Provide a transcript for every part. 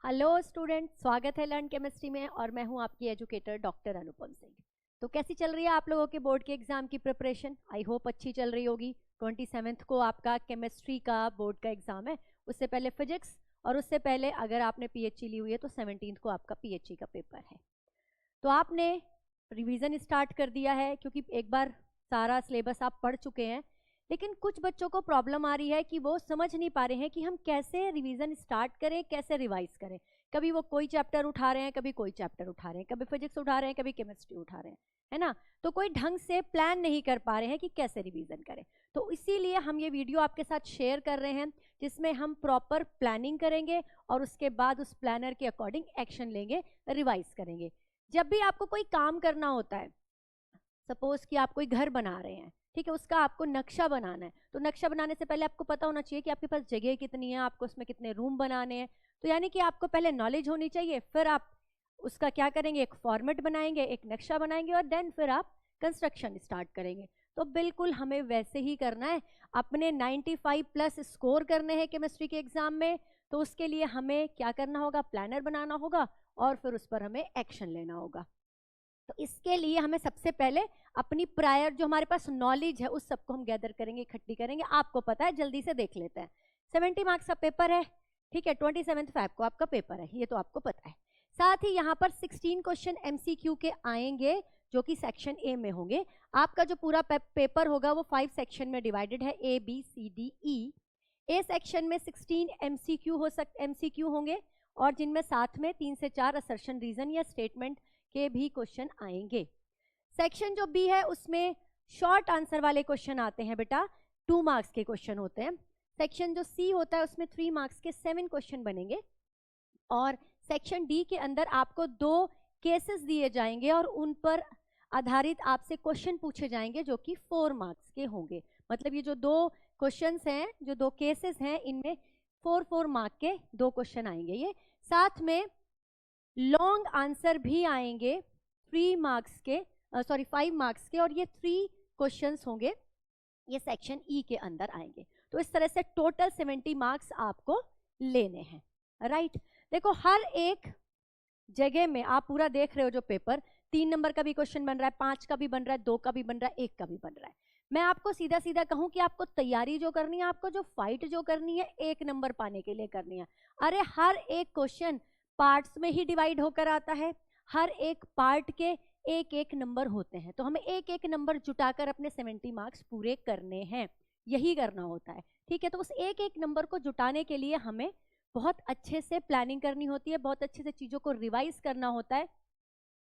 Hello student, स्वागत है learn chemistry में और मैं हूं आपकी एजुकेटर डॉक्टर अनुपम सिंह। तो कैसी चल रही है आप लोगों के बोर्ड के एग्जाम की प्रिपरेशन? आई होप अच्छी चल रही होगी। 27 को आपका केमिस्ट्री का बोर्ड का एग्जाम है, उससे पहले फिजिक्स, और उससे पहले अगर आपने पीएचई ली हुई है तो 17 को आपका पीएचई का पेपर है। तो आपने रिवीजन स्टार्ट कर दिया है क्योंकि एक बार सारा सिलेबस आप पढ़ चुके हैं, लेकिन कुछ बच्चों को प्रॉब्लम आ रही है कि वो समझ नहीं पा रहे हैं कि हम कैसे रिवीजन स्टार्ट करें, कैसे रिवाइज करें। कभी वो कोई चैप्टर उठा रहे हैं, कभी कोई चैप्टर उठा रहे हैं, कभी फिजिक्स उठा रहे हैं, कभी केमिस्ट्री उठा रहे हैं, है ना। तो कोई ढंग से प्लान नहीं कर पा रहे हैं कि कैसे रिवीजन करें। तो इसीलिए हम ये वीडियो आपके साथ शेयर कर रहे हैं जिसमें हम प्रॉपर प्लानिंग करेंगे और उसके बाद उस प्लानर के अकॉर्डिंग एक्शन लेंगे, रिवाइज करेंगे। जब भी आपको कोई काम करना होता है, सपोज कि आप कोई घर बना रहे हैं, ठीक है, उसका आपको नक्शा बनाना है, तो नक्शा बनाने से पहले आपको पता होना चाहिए कि आपके पास जगह कितनी है, आपको उसमें कितने रूम बनाने हैं। तो यानी कि आपको पहले नॉलेज होनी चाहिए, फिर आप उसका क्या करेंगे, एक फॉर्मेट बनाएंगे, एक नक्शा बनाएंगे और देन फिर आप कंस्ट्रक्शन स्टार्ट करेंगे। तो बिल्कुल हमें वैसे ही करना है। अपने 95 प्लस स्कोर करने हैं केमिस्ट्री के एग्जाम में, तो उसके लिए हमें क्या करना होगा, प्लानर बनाना होगा और फिर उस पर हमें एक्शन लेना होगा। तो इसके लिए हमें सबसे पहले अपनी प्रायर जो हमारे पास नॉलेज है उस सबको हम गैदर करेंगे, इकट्ठी करेंगे। आपको पता है, जल्दी से देख लेते हैं। 70 मार्क्स का पेपर है, ठीक है, 27 फैब को आपका पेपर है, ये तो आपको पता है। साथ ही यहाँ पर 16 क्वेश्चन एमसीक्यू के आएंगे जो कि सेक्शन ए में होंगे। आपका जो पूरा पेपर होगा वो 5 सेक्शन में डिवाइडेड है, A B C D E. A section में 16 एमसीक्यू होंगे और जिनमें साथ में 3 से 4 असर्शन, रीजन या स्टेटमेंट के भी क्वेश्चन आएंगे। सेक्शन जो बी है उसमें शॉर्ट आंसर वाले क्वेश्चन आते हैं बेटा, 2 मार्क्स के क्वेश्चन होते हैं। सेक्शन जो सी होता है उसमें 3 मार्क्स के 7 क्वेश्चन बनेंगे और सेक्शन डी के अंदर आपको 2 केसेस दिए जाएंगे और उन पर आधारित आपसे क्वेश्चन पूछे जाएंगे जो कि 4 मार्क्स के होंगे। मतलब ये जो 2 क्वेश्चंस हैं, जो 2 केसेस हैं, इनमें 4 मार्क के 2 क्वेश्चन आएंगे। ये साथ में लॉन्ग आंसर भी आएंगे 3 मार्क्स के, 5 मार्क्स के, और ये 3 क्वेश्चंस होंगे, ये सेक्शन ई के अंदर आएंगे। तो इस तरह से टोटल 70 मार्क्स आपको लेने हैं, राइट। देखो, हर एक जगह में आप पूरा देख रहे हो जो पेपर, 3 नंबर का भी क्वेश्चन बन रहा है, 5 का भी बन रहा है, 2 का भी बन रहा है, 1 का भी बन रहा है। मैं आपको सीधा सीधा कहूं कि आपको तैयारी जो करनी है, आपको जो फाइट जो करनी है 1 नंबर पाने के लिए करनी है। अरे हर एक क्वेश्चन पार्ट्स में ही डिवाइड होकर आता है, हर एक पार्ट के 1-1 नंबर होते हैं, तो हमें 1-1 नंबर जुटाकर अपने 70 मार्क्स पूरे करने हैं, यही करना होता है, ठीक है। तो उस 1-1 नंबर को जुटाने के लिए हमें बहुत अच्छे से प्लानिंग करनी होती है, बहुत अच्छे से चीजों को रिवाइज करना होता है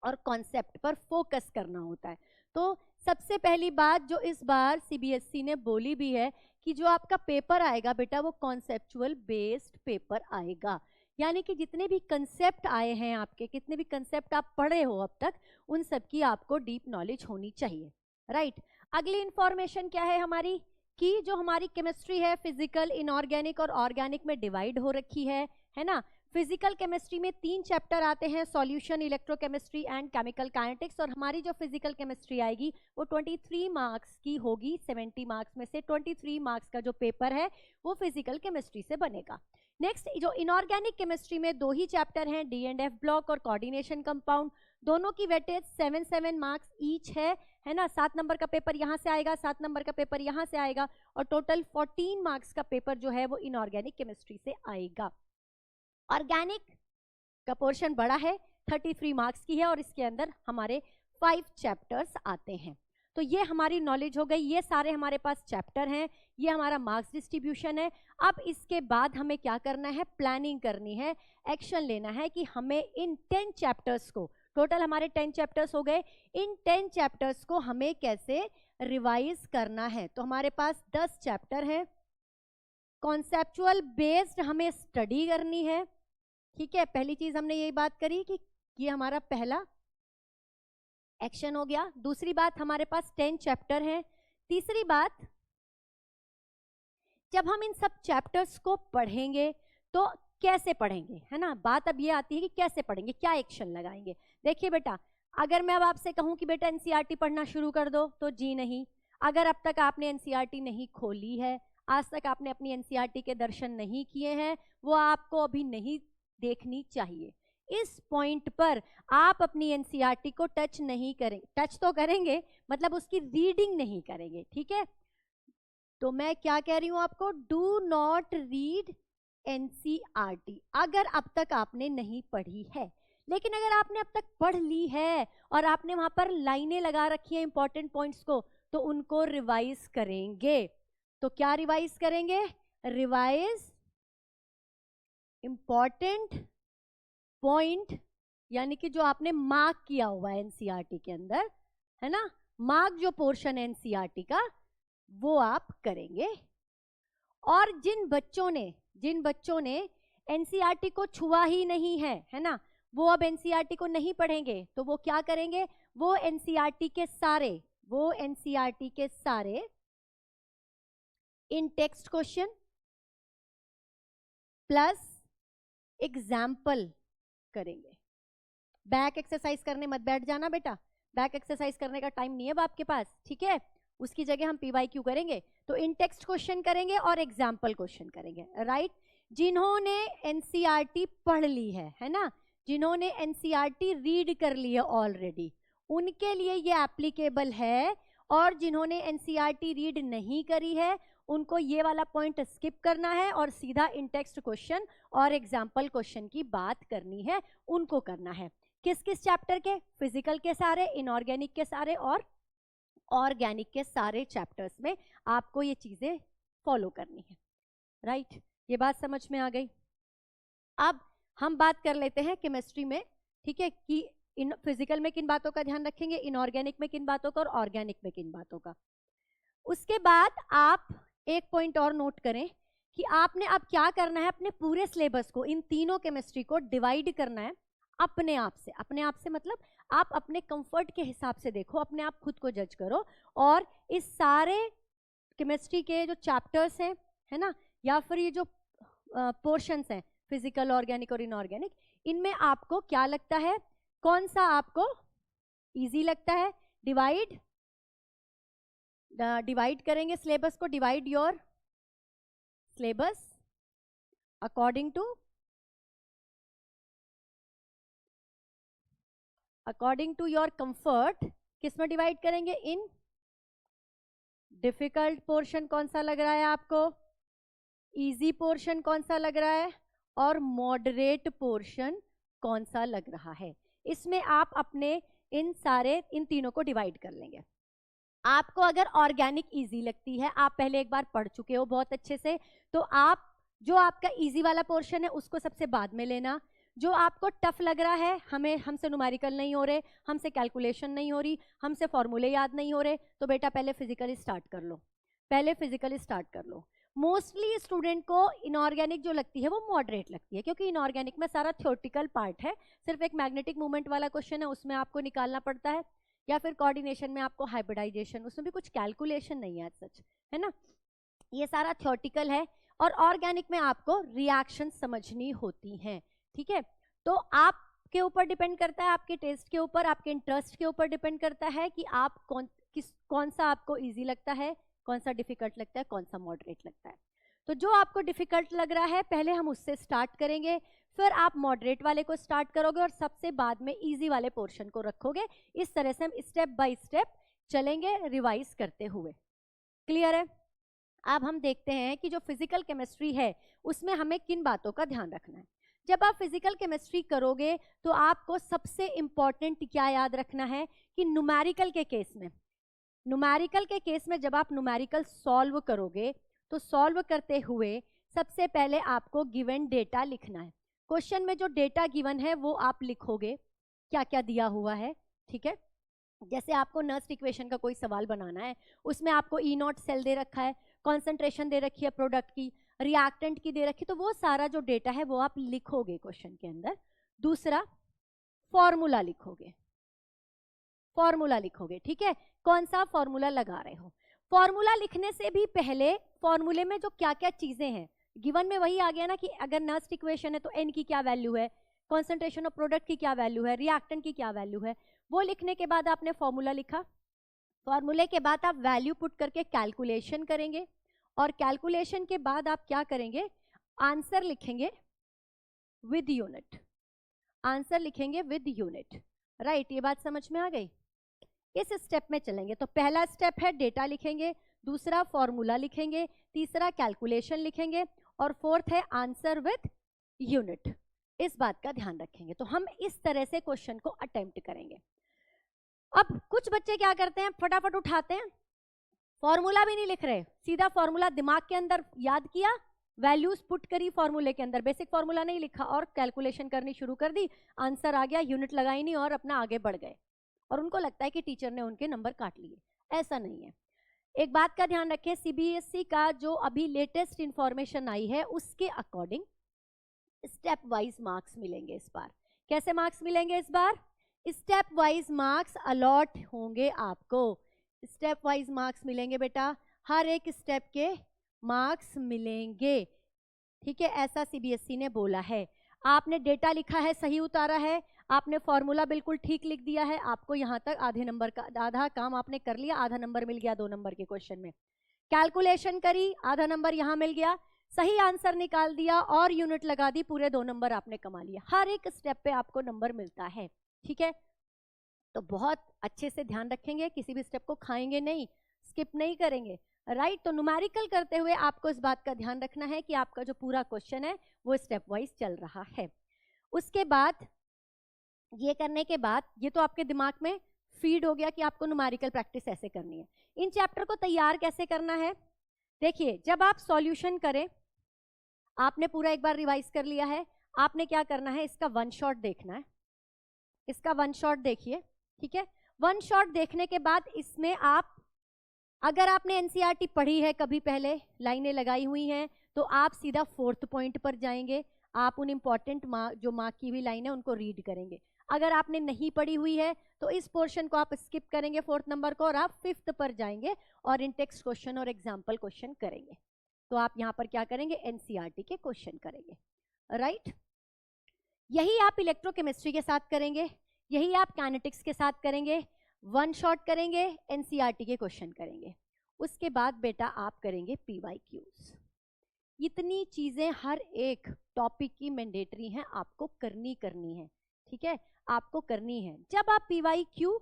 और कॉन्सेप्ट पर फोकस करना होता है। तो सबसे पहली बात जो इस बार सीबीएसई ने बोली भी है कि जो आपका पेपर आएगा बेटा वो कॉन्सेप्चुअल बेस्ड पेपर आएगा, यानी कि जितने भी कंसेप्ट आए हैं आपके, कितने भी कंसेप्ट आप पढ़े हो अब तक, उन सब की आपको डीप नॉलेज होनी चाहिए, राइट। अगली इंफॉर्मेशन क्या है हमारी, कि जो हमारी केमिस्ट्री है फिजिकल, इनऑर्गेनिक और ऑर्गेनिक में डिवाइड हो रखी है ना। फिजिकल केमिस्ट्री में 3 चैप्टर आते हैं, solution, electrochemistry and chemical kinetics, और हमारी जो फिजिकल केमिस्ट्री आएगी वो 23 मार्क्स की होगी। 70 मार्क्स में से 23 मार्क्स का जो पेपर है वो फिजिकल केमिस्ट्री से बनेगा। नेक्स्ट, जो इनऑर्गेनिक केमिस्ट्री में 2 ही चैप्टर हैं, डी एंड एफ ब्लॉक और कोऑर्डिनेशन कंपाउंड, दोनों की वेटेज 7-7 मार्क्स ईच है ना। 7 नंबर का पेपर यहाँ से आएगा, 7 नंबर का पेपर यहाँ से आएगा, और टोटल 14 मार्क्स का पेपर जो है वो इनऑर्गेनिक केमिस्ट्री से आएगा। ऑर्गेनिक का पोर्शन बड़ा है, 33 मार्क्स की है और इसके अंदर हमारे 5 चैप्टर्स आते हैं। तो ये हमारी नॉलेज हो गई, ये सारे हमारे पास चैप्टर हैं, ये हमारा मार्क्स डिस्ट्रीब्यूशन है। अब इसके बाद हमें क्या करना है, प्लानिंग करनी है, एक्शन लेना है कि हमें इन 10 चैप्टर्स को, टोटल हमारे 10 चैप्टर्स हो गए, इन 10 चैप्टर्स को हमें कैसे रिवाइज करना है। तो हमारे पास 10 चैप्टर हैं, कॉन्सेप्चुअल बेस्ड हमें स्टडी करनी है, ठीक है। पहली चीज हमने यही बात करी कि ये हमारा पहला एक्शन हो गया। दूसरी बात, हमारे पास 10 चैप्टर हैं। तीसरी बात, जब हम इन सब चैप्टर्स को पढ़ेंगे तो कैसे पढ़ेंगे, है ना। बात अब ये आती है कि कैसे पढ़ेंगे, क्या एक्शन लगाएंगे। देखिए बेटा, अगर मैं अब आपसे कहूं कि बेटा एनसीईआरटी पढ़ना शुरू कर दो, तो जी नहीं। अगर अब तक आपने एनसीईआरटी नहीं खोली है, आज तक आपने अपनी एनसीईआरटी के दर्शन नहीं किए हैं, वो आपको अभी नहीं देखनी चाहिए। इस पॉइंट पर आप अपनी एनसीईआरटी को टच नहीं करेंगे, टच तो करेंगे मतलब उसकी रीडिंग नहीं करेंगे, ठीक है। तो मैं क्या कह रही हूं आपको, डू नॉट रीड एनसीईआरटी अगर अब तक आपने नहीं पढ़ी है। लेकिन अगर आपने अब तक पढ़ ली है और आपने वहां पर लाइनें लगा रखी है इंपॉर्टेंट पॉइंट्स को, तो उनको रिवाइज करेंगे। तो क्या रिवाइज करेंगे, रिवाइज इंपॉर्टेंट पॉइंट, यानी कि जो आपने मार्क किया हुआ है एनसीईआरटी के अंदर, है ना, मार्क जो पोर्शन है एनसीईआरटी का वो आप करेंगे। और जिन बच्चों ने एनसीईआरटी को छुआ ही नहीं है ना, वो अब एनसीईआरटी को नहीं पढ़ेंगे, तो वो क्या करेंगे, वो एनसीईआरटी के सारे इन टेक्स्ट क्वेश्चन प्लस एग्जाम्पल करेंगे। बैक एक्सरसाइज करने मत बैठ जाना बेटा, बैक एक्सरसाइज करने का टाइम नहीं है अब आपके पास, ठीक है। उसकी जगह हम पीवाईक्यू करेंगे। तो इन टेक्स्ट क्वेश्चन करेंगे और एग्जाम्पल क्वेश्चन करेंगे, राइट। जिन्होंने एनसीईआरटी पढ़ ली है ना, जिन्होंने एनसीईआरटी रीड कर ली है ऑलरेडी, उनके लिए ये एप्लीकेबल है। और जिन्होंने एनसीईआरटी रीड नहीं करी है उनको ये वाला पॉइंट स्किप करना है और सीधा इन टेक्स्ट क्वेश्चन और एग्जाम्पल क्वेश्चन की बात करनी है, उनको करना है। किस किस चैप्टर के, फिजिकल के सारे, इनऑर्गेनिक के सारे और ऑर्गेनिक के सारे चैप्टर्स में आपको ये चीजें फॉलो करनी है, राइट। ये बात समझ में आ गई। अब हम बात कर लेते हैं केमिस्ट्री में, ठीक है, कि इन फिजिकल में किन बातों का ध्यान रखेंगे, इनऑर्गेनिक में किन बातों का और ऑर्गेनिक में किन बातों का। उसके बाद आप एक पॉइंट और नोट करें कि आपने अब क्या करना है, अपने पूरे सिलेबस को, इन तीनों केमिस्ट्री को डिवाइड करना है अपने आप से। अपने आप से मतलब आप अपने कंफर्ट के हिसाब से देखो, अपने आप खुद को जज करो। और इस सारे केमिस्ट्री के जो चैप्टर्स हैं, है ना, या फिर ये जो पोर्शंस हैं फिजिकल, ऑर्गेनिक और इनऑर्गेनिक, इनमें आपको क्या लगता है, कौन सा आपको इजी लगता है। डिवाइड करेंगे सिलेबस को, divide your syllabus according to your comfort. किस में डिवाइड करेंगे, इन डिफिकल्ट पोर्शन कौन सा लग रहा है आपको, इजी पोर्शन कौन सा लग रहा है, और मॉडरेट पोर्शन कौन सा लग रहा है। इसमें आप अपने इन तीनों को डिवाइड कर लेंगे। आपको अगर ऑर्गेनिक इजी लगती है, आप पहले एक बार पढ़ चुके हो बहुत अच्छे से, तो आप जो आपका इजी वाला पोर्शन है उसको सबसे बाद में लेना। जो आपको टफ लग रहा है, हमसे न्यूमेरिकल नहीं हो रहे, हमसे कैलकुलेशन नहीं हो रही, हमसे फॉर्मूले याद नहीं हो रहे, तो बेटा पहले फिजिकल स्टार्ट कर लो, मोस्टली स्टूडेंट को इनऑर्गेनिक जो लगती है वो मॉडरेट लगती है, क्योंकि इनऑर्गेनिक में सारा थ्योरेटिकल पार्ट है, सिर्फ एक मैग्नेटिक मूवमेंट वाला क्वेश्चन है उसमें आपको निकालना पड़ता है, या फिर कोऑर्डिनेशन में आपको हाइब्रिडाइजेशन, उसमें भी कुछ कैलकुलेशन नहीं है सच, है ना, ये सारा थ्योरेटिकल है। और ऑर्गेनिक में आपको रिएक्शन समझनी होती हैं, ठीक है। तो आपके ऊपर डिपेंड करता है, आपके टेस्ट के ऊपर, आपके इंटरेस्ट के ऊपर डिपेंड करता है कि आप कौन सा आपको इजी लगता है, कौन सा डिफिकल्ट लगता है, कौन सा मॉडरेट लगता है। तो जो आपको डिफिकल्ट लग रहा है पहले हम उससे स्टार्ट करेंगे, फिर आप मॉडरेट वाले को स्टार्ट करोगे और सबसे बाद में इजी वाले पोर्शन को रखोगे। इस तरह से हम स्टेप बाय स्टेप चलेंगे रिवाइज करते हुए। क्लियर है। अब हम देखते हैं कि जो फिजिकल केमिस्ट्री है उसमें हमें किन बातों का ध्यान रखना है। जब आप फिजिकल केमिस्ट्री करोगे तो आपको सबसे इंपॉर्टेंट क्या याद रखना है कि न्यूमेरिकल के केस में जब आप न्यूमेरिकल सॉल्व करोगे तो सॉल्व करते हुए सबसे पहले आपको गिवन डेटा लिखना है। क्वेश्चन में जो डेटा गिवन है वो आप लिखोगे, क्या क्या दिया हुआ है, ठीक है। जैसे आपको नर्स्ट इक्वेशन का कोई सवाल बनाना है, उसमें आपको E0 सेल दे रखा है, कॉन्सेंट्रेशन दे रखी है प्रोडक्ट की, रिएक्टेंट की दे रखी, तो वो सारा जो डेटा है वो आप लिखोगे क्वेश्चन के अंदर। दूसरा फॉर्मूला लिखोगे, ठीक है, कौन सा फॉर्मूला लगा रहे हो। फॉर्मूला लिखने से भी पहले फॉर्मूले में जो क्या क्या चीजें हैं गिवन में वही आ गया ना, कि अगर नर्स्ट इक्वेशन है तो N की क्या वैल्यू है, कॉन्सेंट्रेशन ऑफ प्रोडक्ट की क्या वैल्यू है, रिएक्टेंट की क्या वैल्यू है, वो लिखने के बाद आपने फॉर्मूला लिखा। फॉर्मूले के बाद आप वैल्यू पुट करके कैलकुलेशन करेंगे, और कैलकुलेशन के बाद आप क्या करेंगे, आंसर लिखेंगे विद यूनिट, आंसर लिखेंगे विद यूनिट, राइट। ये बात समझ में आ गई। इस स्टेप में चलेंगे तो पहला स्टेप है डेटा लिखेंगे, दूसरा फॉर्मूला लिखेंगे, तीसरा कैलकुलेशन लिखेंगे और फोर्थ है आंसर विद यूनिट। इस बात का ध्यान रखेंगे। तो हम इस तरह से क्वेश्चन को अटेम्प्ट करेंगे। अब कुछ बच्चे क्या करते हैं, फटाफट उठाते हैं, फॉर्मूला भी नहीं लिख रहे, सीधा फॉर्मूला दिमाग के अंदर याद किया, वैल्यूज पुट करी फॉर्मूले के अंदर, बेसिक फॉर्मूला नहीं लिखा और कैलकुलेशन करनी शुरू कर दी, आंसर आ गया, यूनिट लगाई नहीं और अपना आगे बढ़ गए और उनको लगता है कि टीचर ने उनके नंबर काट लिए। ऐसा नहीं है। एक बात का ध्यान रखें, सीबीएसई का जो अभी लेटेस्ट इंफॉर्मेशन आई है उसके अकॉर्डिंग स्टेप वाइज मार्क्स मिलेंगे इस बार। कैसे मार्क्स मिलेंगे इस बार? स्टेप वाइज मार्क्स अलॉट होंगे आपको, स्टेप वाइज मार्क्स मिलेंगे बेटा, हर एक स्टेप के मार्क्स मिलेंगे, ठीक है, ऐसा सीबीएसई ने बोला है। आपने डेटा लिखा है, सही उतारा है, आपने फॉर्मूला बिल्कुल ठीक लिख दिया है, आपको यहाँ तक आधे नंबर का आधा काम आपने कर लिया, आधा नंबर मिल गया 2 नंबर के क्वेश्चन में। कैलकुलेशन करी, आधा नंबर यहाँ मिल गया, सही आंसर निकाल दिया और यूनिट लगा दी, पूरे 2 नंबर आपने कमा लिया। हर एक स्टेप पे आपको नंबर मिलता है, ठीक है। तो बहुत अच्छे से ध्यान रखेंगे, किसी भी स्टेप को खाएंगे नहीं, स्किप नहीं करेंगे, राइट। तो न्यूमेरिकल करते हुए आपको इस बात का ध्यान रखना है कि आपका जो पूरा क्वेश्चन है वो स्टेप वाइज चल रहा है। उसके बाद ये करने के बाद ये तो आपके दिमाग में फीड हो गया कि आपको न्यूमेरिकल प्रैक्टिस ऐसे करनी है। इन चैप्टर को तैयार कैसे करना है? देखिए, जब आप सॉल्यूशन करें, आपने पूरा एक बार रिवाइज कर लिया है, आपने क्या करना है, इसका 1 शॉट देखना है, इसका 1 शॉट देखिए, ठीक है। 1 शॉट देखने के बाद इसमें आप, अगर आपने एनसीईआरटी पढ़ी है कभी पहले, लाइनें लगाई हुई हैं, तो आप सीधा 4th पॉइंट पर जाएंगे, आप उन इंपॉर्टेंट जो मार्क की हुई लाइन है उनको रीड करेंगे। अगर आपने नहीं पढ़ी हुई है तो इस पोर्शन को आप स्किप करेंगे 4th नंबर को और आप 5th पर जाएंगे और इन टेक्स्ट क्वेश्चन और एग्जाम्पल क्वेश्चन करेंगे। तो आप यहाँ पर क्या करेंगे, एनसीईआरटी के क्वेश्चन करेंगे, राइट। यही आप इलेक्ट्रोकेमिस्ट्री के साथ करेंगे, यही आप काइनेटिक्स के साथ करेंगे, 1 शॉट करेंगे, एनसीईआरटी के क्वेश्चन करेंगे। उसके बाद बेटा आप करेंगे पीवाईक्यूज। इतनी चीजें हर एक टॉपिक की मैंडेटरी हैं, आपको करनी है, ठीक है, आपको करनी है। जब आप पीवाईक्यू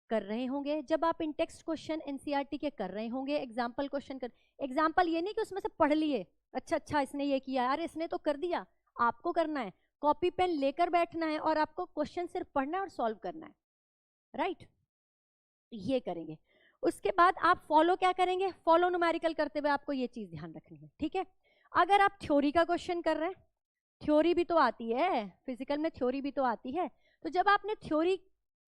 कर रहे होंगे, जब आप इन टेक्स्ट क्वेश्चन एनसीईआरटी के कर रहे होंगे, एग्जाम्पल क्वेश्चन कर, एग्जाम्पल ये नहीं कि उसमें से पढ़ लिए, अच्छा इसने ये किया, अरे इसने तो कर दिया, आपको करना है, कॉपी पेन लेकर बैठना है और आपको क्वेश्चन सिर्फ पढ़ना है और सॉल्व करना है, राइट। ये करेंगे। उसके बाद आप फॉलो क्या करेंगे, फॉलो न्यूमेरिकल करते हुए आपको ये चीज ध्यान रखनी है, ठीक है। अगर आप थ्योरी का क्वेश्चन कर रहे हैं, थ्योरी भी तो आती है, फिजिकल में थ्योरी भी तो आती है, तो जब आपने थ्योरी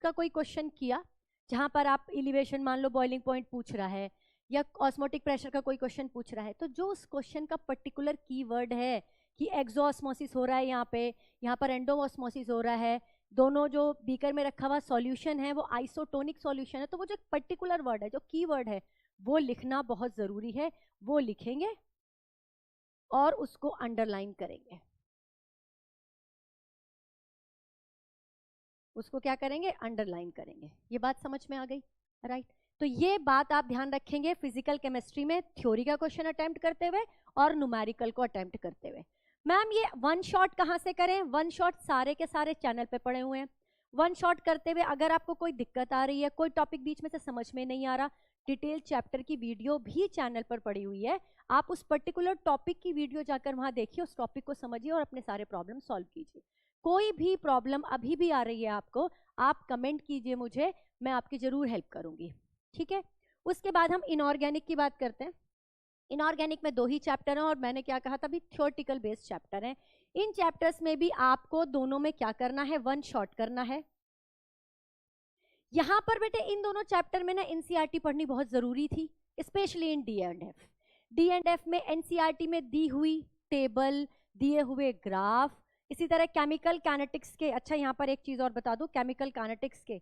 का कोई क्वेश्चन किया जहां पर आप एलिवेशन मान लो बॉइलिंग पॉइंट पूछ रहा है या ऑस्मोटिक प्रेशर का कोई क्वेश्चन पूछ रहा है, तो जो उस क्वेश्चन का पर्टिकुलर कीवर्ड है कि एक्सोऑस्मोसिस हो रहा है, यहाँ पर एंडोऑस्मोसिस हो रहा है, दोनों जो बीकर में रखा हुआ सॉल्यूशन है वो आइसोटोनिक सॉल्यूशन है, तो वो जो पर्टिकुलर वर्ड है, जो कीवर्ड है, वो लिखना बहुत जरूरी है। वो लिखेंगे और उसको अंडरलाइन करेंगे, उसको क्या करेंगे, अंडरलाइन करेंगे। ये बात समझ में आ गई, राइट। तो ये बात आप ध्यान रखेंगे फिजिकल केमिस्ट्री में थ्योरी का क्वेश्चन अटेम्प्ट करते हुए और न्यूमेरिकल को अटेम्प्ट करते हुए। मैम ये 1 शॉट कहाँ से करें? 1 शॉट सारे के सारे चैनल पे पड़े हुए हैं। 1 शॉट करते हुए अगर आपको कोई दिक्कत आ रही है, कोई टॉपिक बीच में से समझ में नहीं आ रहा, डिटेल चैप्टर की वीडियो भी चैनल पर पड़ी हुई है, आप उस पर्टिकुलर टॉपिक की वीडियो जाकर वहां देखिए, उस टॉपिक को समझिए और अपने सारे प्रॉब्लम सॉल्व कीजिए। कोई भी प्रॉब्लम अभी भी आ रही है आपको, आप कमेंट कीजिए मुझे, मैं आपकी जरूर हेल्प करूंगी, ठीक है। उसके बाद हम इनऑर्गेनिक की बात करते हैं। इनऑर्गेनिक में 2 ही चैप्टर हैं और मैंने क्या कहा था, अभी थ्योरेटिकल बेस्ड चैप्टर हैं। इन चैप्टर्स में भी आपको दोनों में क्या करना है, 1 शॉट करना है। यहां पर बेटे इन दोनों चैप्टर में ना एनसीईआरटी पढ़नी बहुत जरूरी थी, specially in D and F. D and F में एनसीईआरटी में दी हुई टेबल, दिए हुए ग्राफ, इसी तरह केमिकल काइनेटिक्स के, अच्छा यहाँ पर एक चीज और बता दूं, केमिकल काइनेटिक्स के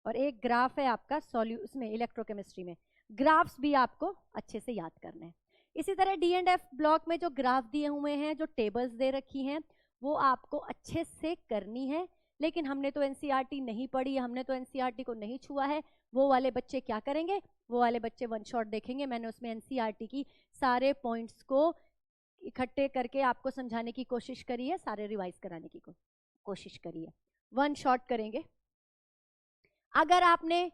और एक ग्राफ है आपका उसमें इलेक्ट्रोकेमिस्ट्री में, ग्राफ्स भी आपको अच्छे से याद करने हैं। इसी तरह डी एंड एफ ब्लॉक में जो ग्राफ दिए हुए हैं, जो टेबल्स दे रखी हैं, वो आपको अच्छे से करनी है। लेकिन हमने तो एनसीईआरटी नहीं पढ़ी, हमने तो एनसीईआरटी को नहीं छुआ है, वो वाले बच्चे क्या करेंगे, वो वाले बच्चे 1 शॉट देखेंगे। मैंने उसमें एनसीईआरटी की सारे पॉइंट्स को इकट्ठे करके आपको समझाने की कोशिश करी है, सारे रिवाइज कराने की कोशिश करी है। वन शॉट करेंगे। अगर आपने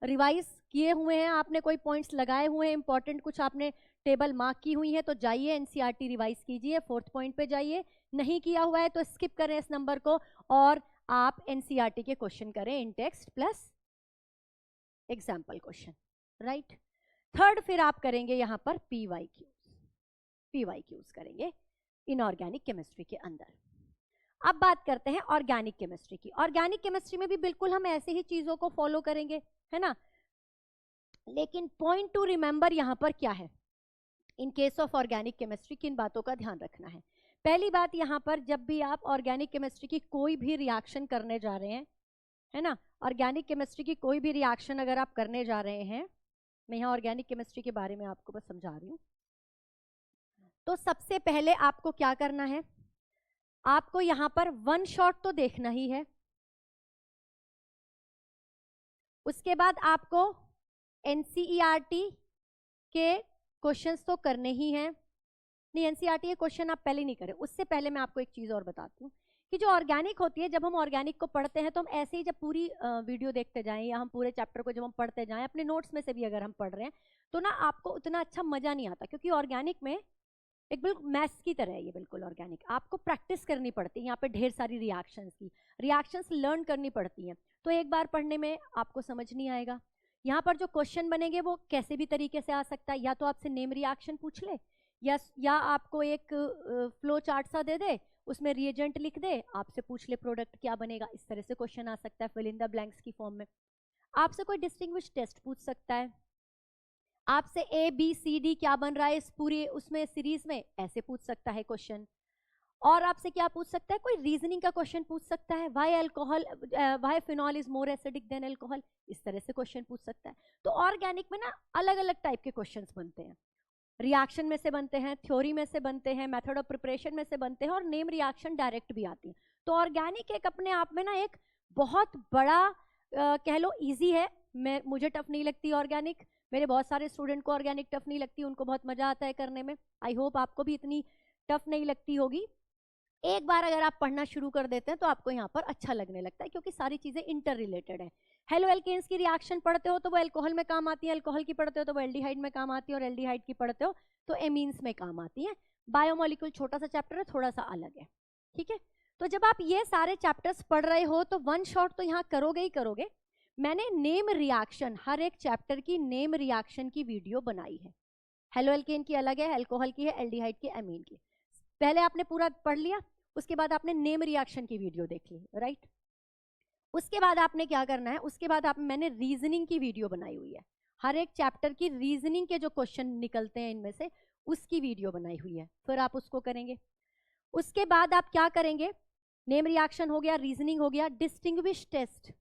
रिवाइज किए हुए हैं, आपने कोई पॉइंट्स लगाए हुए हैं इंपॉर्टेंट, कुछ आपने टेबल मार्क की हुई है, तो जाइए एनसीईआरटी रिवाइज कीजिए, 4th पॉइंट पे जाइए। नहीं किया हुआ है तो स्किप करें इस नंबर को और आप एनसीईआरटी के क्वेश्चन करें in text plus example question, right. Third फिर आप करेंगे यहाँ पर पीवाईक्यूज करेंगे इनऑर्गेनिक केमिस्ट्री के अंदर। अब बात करते हैं ऑर्गेनिक केमिस्ट्री की। ऑर्गेनिक केमिस्ट्री में भी बिल्कुल हम ऐसे ही चीजों को फॉलो करेंगे, है ना, लेकिन पॉइंट टू रिमेंबर यहाँ पर क्या है, in case of organic chemistry किन बातों का ध्यान रखना है। पहली बात यहाँ पर, जब भी आप ऑर्गेनिक केमिस्ट्री की कोई भी रिएक्शन करने जा रहे हैं, है ना, ऑर्गेनिक केमिस्ट्री की कोई भी रिएक्शन अगर आप करने जा रहे हैं, मैं यहाँ ऑर्गेनिक केमिस्ट्री के बारे में आपको बस समझा रही हूँ, तो सबसे पहले आपको क्या करना है, आपको यहाँ पर वन शॉट तो देखना ही है। उसके बाद आपको एनसीईआरटी के क्वेश्चंस तो करने ही हैं। नहीं, एनसीईआरटी के क्वेश्चन आप पहले नहीं करें, उससे पहले मैं आपको एक चीज और बताती हूँ कि जो ऑर्गेनिक होती है, जब हम ऑर्गेनिक को पढ़ते हैं तो हम ऐसे ही जब पूरी वीडियो देखते जाएं या हम पूरे चैप्टर को जब हम पढ़ते जाएं, अपने नोट्स में से भी अगर हम पढ़ रहे हैं, तो ना आपको उतना अच्छा मजा नहीं आता, क्योंकि ऑर्गेनिक में एक बिल्कुल मैथ्स की तरह है ये, बिल्कुल ऑर्गेनिक आपको प्रैक्टिस करनी पड़ती है। यहाँ पे ढेर सारी रिएक्शंस लर्न करनी पड़ती हैं, तो एक बार पढ़ने में आपको समझ नहीं आएगा। यहाँ पर जो क्वेश्चन बनेंगे वो कैसे भी तरीके से आ सकता है, या तो आपसे नेम रिएक्शन पूछ ले, या आपको एक फ्लो चार्ट सा दे दे, उसमें रिएजेंट लिख दे, आपसे पूछ ले प्रोडक्ट क्या बनेगा, इस तरह से क्वेश्चन आ सकता है फिल इन द ब्लैंक्स की फॉर्म में। आपसे कोई डिस्टिंग्विश टेस्ट पूछ सकता है, आपसे ABCD क्या बन रहा है इस पूरी उसमें सीरीज में, ऐसे पूछ सकता है क्वेश्चन। और आपसे क्या पूछ सकता है, कोई रीजनिंग का क्वेश्चन पूछ सकता है, why phenol is more acidic then alcohol, इस तरह से क्वेश्चन पूछ सकता है। तो ऑर्गेनिक में ना अलग अलग टाइप के क्वेश्चंस बनते हैं, रिएक्शन में से बनते हैं, थ्योरी में से बनते हैं, मेथड ऑफ प्रिपरेशन में से बनते हैं, और नेम रिएक्शन डायरेक्ट भी आती है। तो ऑर्गेनिक एक अपने आप में ना एक बहुत बड़ा कह लो इजी है। मुझे टफ नहीं लगती ऑर्गेनिक, मेरे बहुत सारे स्टूडेंट को ऑर्गेनिक टफ नहीं लगती, उनको बहुत मजा आता है करने में। आई होप आपको भी इतनी टफ नहीं लगती होगी। एक बार अगर आप पढ़ना शुरू कर देते हैं तो आपको यहाँ पर अच्छा लगने लगता है, क्योंकि सारी चीजें इंटर रिलेटेड है। हेलो एल्केन्स की रिएक्शन पढ़ते हो तो वो अल्कोहल में काम आती है, अल्कोहल की पढ़ते हो तो वो एल्डिहाइड में काम आती है, और एल्डिहाइड की पढ़ते हो तो एमीन्स में काम आती है। बायोमोलिक्यूल छोटा सा चैप्टर है, थोड़ा सा अलग है, ठीक है। तो जब आप ये सारे चैप्टर्स पढ़ रहे हो तो वन शॉट तो यहाँ करोगे ही करोगे। मैंने नेम रिएक्शन, हर एक चैप्टर की नेम रिएक्शन की वीडियो बनाई है। हेलो एल्केन की अलग है, अल्कोहल की है, एल्डिहाइड की, एमीन की। पहले आपने पूरा पढ़ लिया, उसके बाद आपने नेम रिएक्शन की वीडियो देख ली, राइट। उसके बाद आपने क्या करना है, उसके बाद मैंने रीजनिंग की वीडियो बनाई हुई है, हर एक चैप्टर की रीजनिंग के जो क्वेश्चन निकलते हैं इनमें से उसकी वीडियो बनाई हुई है, फिर आप उसको करेंगे। उसके बाद आप क्या करेंगे, नेम रिएक्शन हो गया, रीजनिंग हो गया, डिस्टिंग्विश टेस्ट।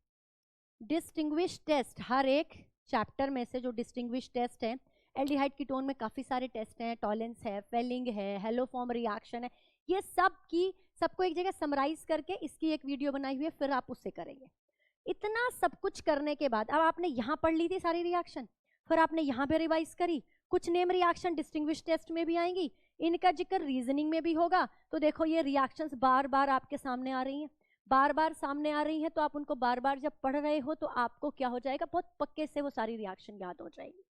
डिस्टिंग्विश टेस्ट, हर एक चैप्टर में से जो डिस्टिंग्विश टेस्ट है, एल्डिहाइड कीटोन में काफी सारे टेस्ट हैं, टॉलेंस है, फेलिंग है, हेलो फॉर्म रिएक्शन है, ये सबको एक जगह समराइज करके इसकी एक वीडियो बनाई हुई है, फिर आप उससे करेंगे। इतना सब कुछ करने के बाद अब आपने यहाँ पढ़ ली थी सारी रिएक्शन, फिर आपने यहाँ पे रिवाइज करी, कुछ नेम रिएक्शन डिस्टिंग्विश टेस्ट में भी आएंगी, इनका जिक्र रीजनिंग में भी होगा। तो देखो ये रिएक्शंस बार बार आपके सामने आ रही हैं, बार बार सामने आ रही हैं, तो आप उनको बार बार जब पढ़ रहे हो तो आपको क्या हो जाएगा, बहुत पक्के से वो सारी रिएक्शन याद हो जाएगी।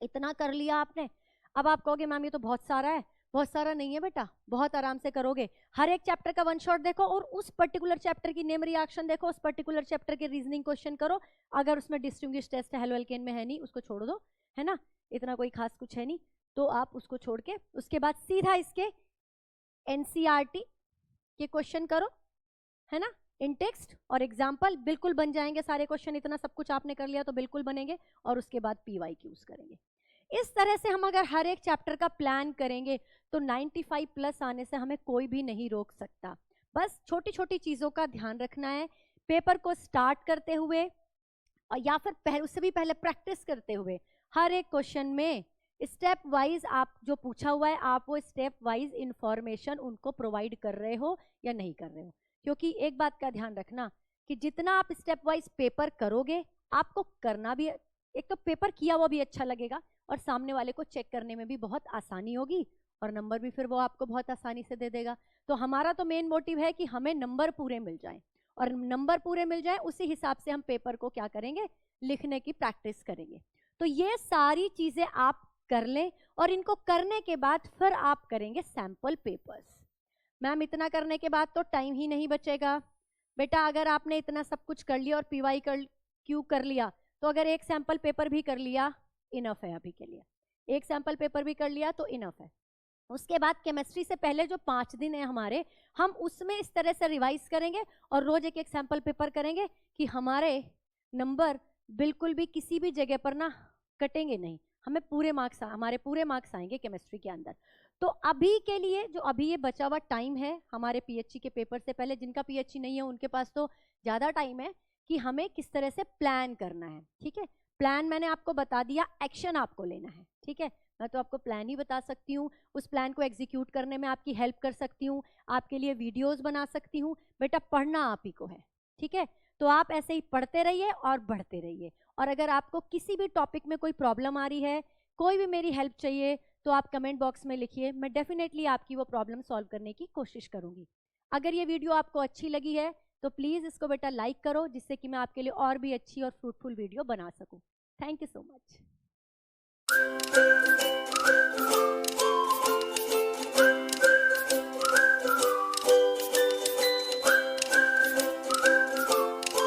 इतना कर लिया आपने। अब आप कहोगे मैम ये तो बहुत सारा है, बहुत सारा नहीं है बेटा, बहुत आराम से करोगे। हर एक चैप्टर का वन शॉट देखो और उस पर्टिकुलर चैप्टर की नेम रिएक्शन देखो, उस पर्टिकुलर चैप्टर के रीजनिंग क्वेश्चन करो। अगर उसमें डिस्टिंग्विश टेस्ट है, हेलो एल्केन में है नहीं, उसको छोड़ दो, है ना, इतना कोई खास कुछ है नहीं, तो आप उसको छोड़ के उसके बाद सीधा इसके एनसीईआरटी के क्वेश्चन करो, है ना, इन टेक्स्ट और एग्जाम्पल बिल्कुल बन जाएंगे सारे क्वेश्चन। इतना सब कुछ आपने कर लिया तो बिल्कुल बनेंगे, और उसके बाद पीवाईक्यूज करेंगे। इस तरह से हम अगर हर एक चैप्टर का प्लान करेंगे तो 95 प्लस आने से हमें कोई भी नहीं रोक सकता। बस छोटी छोटी चीजों का ध्यान रखना है, पेपर को स्टार्ट करते हुए या फिर उससे भी पहले प्रैक्टिस करते हुए हर एक क्वेश्चन में स्टेप वाइज आप जो पूछा हुआ है, आप वो स्टेप वाइज इंफॉर्मेशन उनको प्रोवाइड कर रहे हो या नहीं कर रहे हो। क्योंकि एक बात का ध्यान रखना कि जितना आप स्टेप वाइज पेपर करोगे, आपको करना भी, एक तो पेपर किया हुआ भी अच्छा लगेगा और सामने वाले को चेक करने में भी बहुत आसानी होगी, और नंबर भी फिर वो आपको बहुत आसानी से दे देगा। तो हमारा तो मेन मोटिव है कि हमें नंबर पूरे मिल जाएं, और नंबर पूरे मिल जाए उसी हिसाब से हम पेपर को क्या करेंगे, लिखने की प्रैक्टिस करेंगे। तो ये सारी चीजें आप कर लें, और इनको करने के बाद फिर आप करेंगे सैंपल पेपर्स। मैम इतना करने के बाद तो टाइम ही नहीं बचेगा। बेटा अगर आपने इतना सब कुछ कर लिया और पीवाई क्यू कर लिया, तो अगर एक सैंपल पेपर भी कर लिया इनफ है अभी के लिए, एक सैंपल पेपर भी कर लिया तो इनफ है। उसके बाद केमिस्ट्री से पहले जो 5 दिन है हमारे, हम उसमें इस तरह से रिवाइज करेंगे और रोज एक एक सैंपल पेपर करेंगे कि हमारे नंबर बिल्कुल भी किसी भी जगह पर ना कटेंगे नहीं, हमें पूरे मार्क्स, हमारे पूरे मार्क्स आएंगे केमिस्ट्री के अंदर। तो अभी के लिए जो अभी ये बचा हुआ टाइम है हमारे पीएचई के पेपर से पहले, जिनका पीएचई नहीं है उनके पास तो ज़्यादा टाइम है कि हमें किस तरह से प्लान करना है। ठीक है, प्लान मैंने आपको बता दिया, एक्शन आपको लेना है। ठीक है, मैं तो आपको प्लान ही बता सकती हूँ, उस प्लान को एग्जीक्यूट करने में आपकी हेल्प कर सकती हूँ, आपके लिए वीडियोस बना सकती हूँ। बेटा पढ़ना आप ही को है। ठीक है, तो आप ऐसे ही पढ़ते रहिए और बढ़ते रहिए। और अगर आपको किसी भी टॉपिक में कोई प्रॉब्लम आ रही है, कोई भी मेरी हेल्प चाहिए, तो आप कमेंट बॉक्स में लिखिए, मैं डेफिनेटली आपकी वो प्रॉब्लम सॉल्व करने की कोशिश करूंगी। अगर ये वीडियो आपको अच्छी लगी है तो प्लीज़ इसको बेटा लाइक करो, जिससे कि मैं आपके लिए और भी अच्छी और फ्रूटफुल वीडियो बना सकूं। Thank you so much.